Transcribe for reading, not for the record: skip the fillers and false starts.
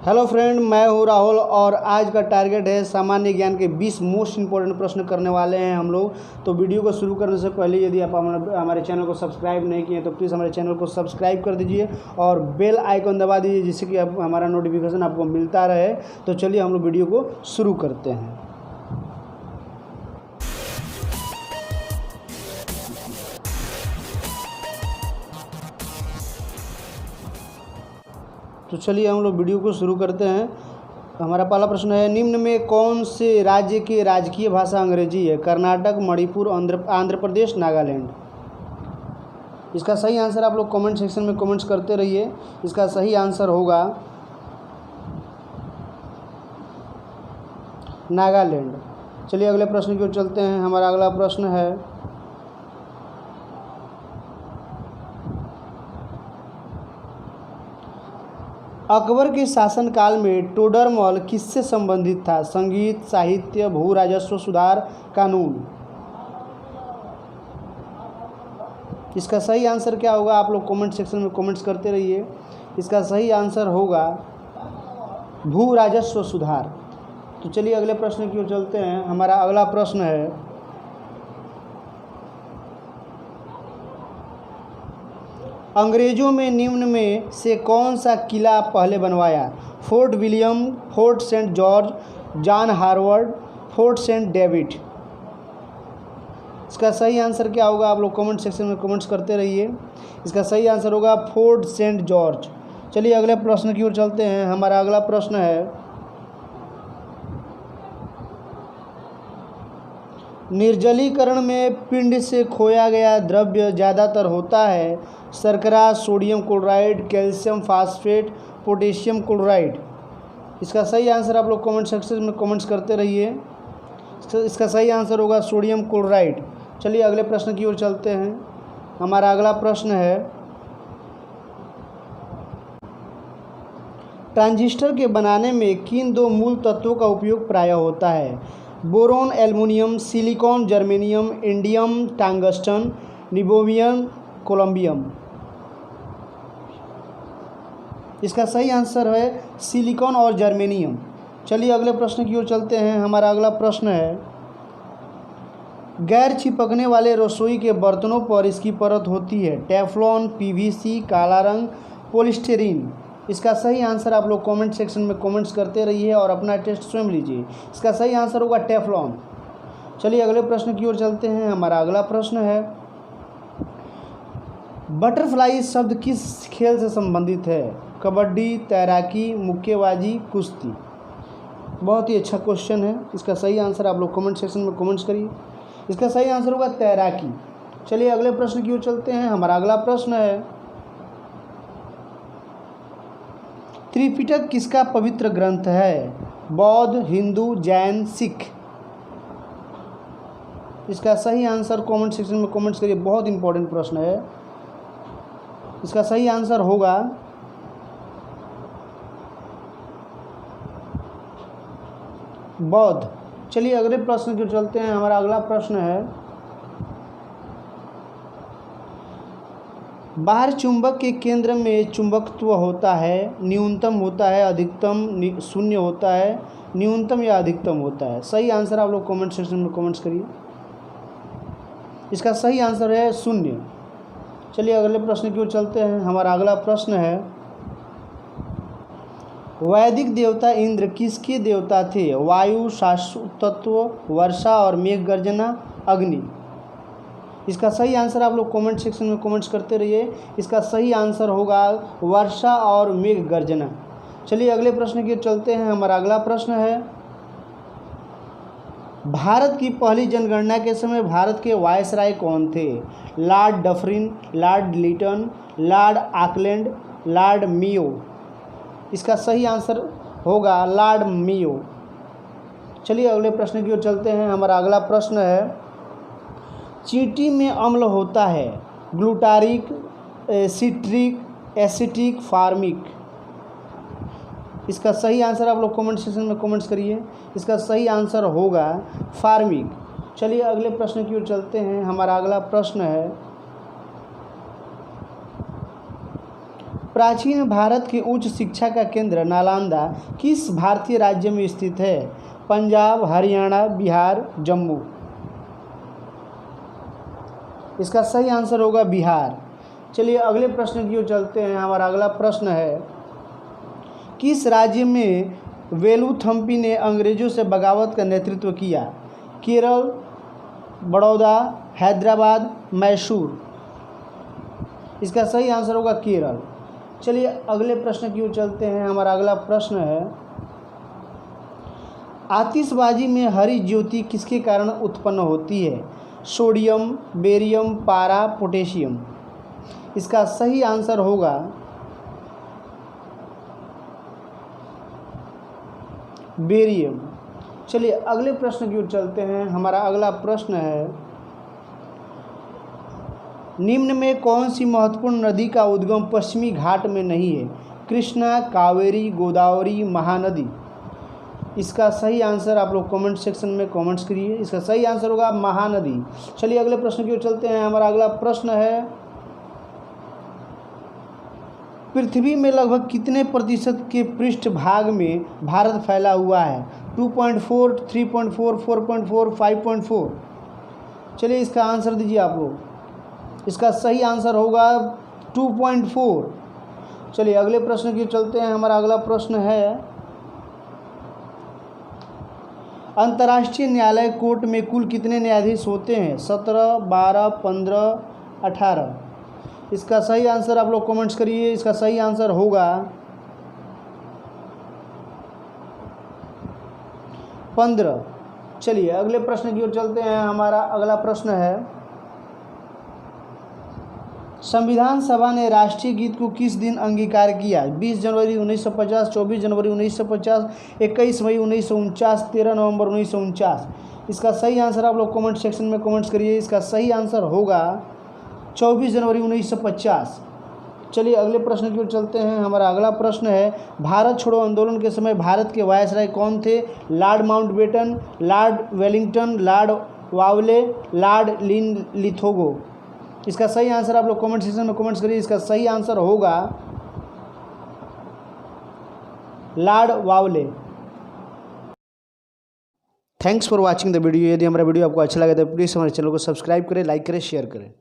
Hello friend, मैं हूँ राहुल और आज का टारगेट है सामान्य ज्ञान के 20 मोस्ट इंपॉर्टेंट प्रश्न करने वाले हैं हम लोग। तो वीडियो को शुरू करने से पहले यदि आप हमारे चैनल को सब्सक्राइब नहीं किए तो प्लीज़ हमारे चैनल को सब्सक्राइब कर दीजिए और बेल आइकन दबा दीजिए जिससे कि हमारा नोटिफिकेशन आपको मिलता रहे। तो चलिए हम लोग वीडियो को शुरू करते हैं। तो चलिए हम लोग वीडियो को शुरू करते हैं। हमारा पहला प्रश्न है, निम्न में कौन से राज्य की राजकीय भाषा अंग्रेजी है? कर्नाटक, मणिपुर, आंध्र प्रदेश, नागालैंड। इसका सही आंसर आप लोग कमेंट सेक्शन में कमेंट्स करते रहिए। इसका सही आंसर होगा नागालैंड। चलिए अगले प्रश्न की ओर चलते हैं। हमारा अगला प्रश्न है, अकबर के शासनकाल में टोडरमल किससे संबंधित था? संगीत, साहित्य, भू राजस्व सुधार, कानून। इसका सही आंसर क्या होगा? आप लोग कमेंट सेक्शन में कमेंट्स करते रहिए। इसका सही आंसर होगा भू राजस्व सुधार। तो चलिए अगले प्रश्न की ओर चलते हैं। हमारा अगला प्रश्न है, अंग्रेजों में निम्न में से कौन सा किला पहले बनवाया? Fort William, Fort Saint George, John Harvard, Fort Saint David. इसका सही आंसर क्या होगा? आप लोग कमेंट सेक्शन में कमेंट्स करते रहिए। इसका सही आंसर होगा फोर्ट सेंट जॉर्ज। चलिए अगले प्रश्न की ओर चलते हैं। हमारा अगला प्रश्न है, निर्जलीकरण में पिंड से खोया गया द्रव्य ज़्यादातर होता है शर्करा, sodium chloride, calcium phosphate, potassium chloride. इसका सही आंसर आप लोग कमेंट सेक्शन में कमेंट्स करते रहिए। इसका सही आंसर होगा सोडियम क्लोराइड। चलिए अगले प्रश्न की ओर चलते हैं। हमारा अगला प्रश्न है, ट्रांजिस्टर के बनाने में किन दो मूल तत्वों का उपयोग प्रायः होता है? Boron, aluminium, silicon, germanium, indium, tungsten, niobium, columbium. इसका सही आंसर है सिलिकॉन और जर्मेनियम। चलिए अगले प्रश्न की ओर चलते हैं। हमारा अगला प्रश्न है, गैर चिपकने वाले रसोई के बर्तनों पर इसकी परत होती है? टेफ्लॉन, पीवीसी, काला रंग, पॉलीस्टीरीन। इसका सही आंसर आप लोग कमेंट सेक्शन में कमेंट्स करते रहिए और अपना टेस्ट स्वयं लीजिए। इसका सही आंसर होगा टेफ्लॉन। चलिए अगले प्रश्न की ओर चलते हैं। हमारा अगला प्रश्न है, बटरफ्लाई शब्द किस खेल से संबंधित है? कबड्डी, तैराकी, मुक्केबाजी, कुश्ती। बहुत ही अच्छा क्वेश्चन है। इसका सही आंसर आप लोग कमेंट सेक्शन में कमेंट्स करिए। इसका सही आंसर होगा तैराकी। चलिए अगले प्रश्न की ओर चलते हैं। हमारा अगला प्रश्न है, त्रिपिटक किसका पवित्र ग्रंथ है? बौद्ध, हिंदू, जैन, सिख। इसका सही आंसर कमेंट सेक्शन में कमेंट्स करिए। बहुत इंपॉर्टेंट प्रश्न है। इसका सही आंसर होगा बौद्ध। चलिए अगले प्रश्न की चलते हैं। हमारा अगला प्रश्न है, बाहर चुंबक के केंद्र में चुंबकत्व होता है, न्यूनतम होता है, अधिकतम, शून्य होता है, न्यूनतम या अधिकतम होता है? सही आंसर आप लोग कमेंट सेक्शन में कमेंट्स करिए। इसका सही आंसर है शून्य। चलिए अगले प्रश्न की ओर चलते हैं। हमारा अगला प्रश्न है, वैदिक देवता इंद्र किसके देवता थे? वायु, शाश्वतत्व, वर्षा और मेघ गर्जना, अग्नि। इसका सही आंसर आप लोग कमेंट सेक्शन में कमेंट्स करते रहिए। इसका सही आंसर होगा वर्षा और मेघ गर्जना। चलिए अगले प्रश्न की ओर चलते हैं। हमारा अगला प्रश्न है, भारत की पहली जनगणना के समय भारत के वायसराय कौन थे? Lord Dufferin, Lord Lytton, Lord Auckland, Lord Mayo. इसका सही आंसर होगा लॉर्ड मेयो। चलिए अगले प्रश्न की ओर चलते हैं। हमारा अगला प्रश्न है, चींटी में अम्ल होता है? Glutaric, citric, acetic, formic. इसका सही आंसर आप लोग कमेंट सेक्शन में कमेंट्स करिए। इसका सही आंसर होगा फार्मिक। चलिए अगले प्रश्न की ओर चलते हैं। हमारा अगला प्रश्न है, प्राचीन भारत के उच्च शिक्षा का केंद्र नालंदा किस भारतीय राज्य में स्थित है? पंजाब, हरियाणा, बिहार, जम्मू। इसका सही आंसर होगा बिहार। चलिए अगले प्रश्न की ओर चलते हैं। हमारा अगला प्रश्न है, किस राज्य में वेलुथम्पी ने अंग्रेजों से बगावत का नेतृत्व किया? केरल, बड़ौदा, हैदराबाद, मैसूर। इसका सही आंसर होगा केरल। चलिए अगले प्रश्न की ओर चलते हैं। हमारा अगला प्रश्न है, आतिशबाजी में हरी ज्योति किसके कारण उत्पन्न होती है? सोडियम, बेरियम, पारा, पोटेशियम। इसका सही आंसर होगा बेरियम। चलिए अगले प्रश्न की ओर चलते हैं। हमारा अगला प्रश्न है, निम्न में कौन सी महत्वपूर्ण नदी का उद्गम पश्चिमी घाट में नहीं है? कृष्णा, कावेरी, गोदावरी, महानदी। इसका सही आंसर आप लोग कमेंट सेक्शन में कमेंट्स करिए। इसका सही आंसर होगा महानदी। चलिए अगले प्रश्न की ओर चलते हैं। हमारा अगला प्रश्न है, पृथ्वी में लगभग कितने प्रतिशत के पृष्ठ भाग में भारत फैला हुआ है? 2.4, 3.4, 4.4, 5.4। चलिए इसका आंसर दीजिए आप लोग। इसका सही आंसर होगा 2.4। चलिए अगले प्रश्न की ओर चलते हैं। हमारा अगला प्रश्न है, अंतर्राष्ट्रीय न्यायालय कोर्ट में कुल कितने न्यायाधीश होते हैं? 17, 12, 15, 18। इसका सही आंसर आप लोग कमेंट्स करिए। इसका सही आंसर होगा 15। चलिए अगले प्रश्न की ओर चलते हैं। हमारा अगला प्रश्न है, संविधान सभा ने राष्ट्रीय गीत को किस दिन अंगीकार किया? 20 जनवरी 1950, 24 जनवरी 1950, 21 मई 1949, 13 नवंबर 1949। इसका सही आंसर आप लोग कमेंट सेक्शन में कमेंट्स करिए। इसका सही आंसर होगा 24 जनवरी 1950। चलिए अगले प्रश्न की ओर चलते हैं। हमारा अगला प्रश्न है, भारत छोड़ो आंदोलन के समय भारत के वायसराय कौन थे? Lord Mountbatten, Lord Wellington, Lord Wavell, Lord Linlithgow. इसका सही आंसर आप लोग कमेंट सेक्शन में कमेंट्स करिए। इसका सही आंसर होगा Lord वावले। Thanks for watching the video. यदि हमारा वीडियो आपको अच्छा लगे तो प्लीज़ हमारे चैनल को सब्सक्राइब करें, लाइक करें, शेयर करें।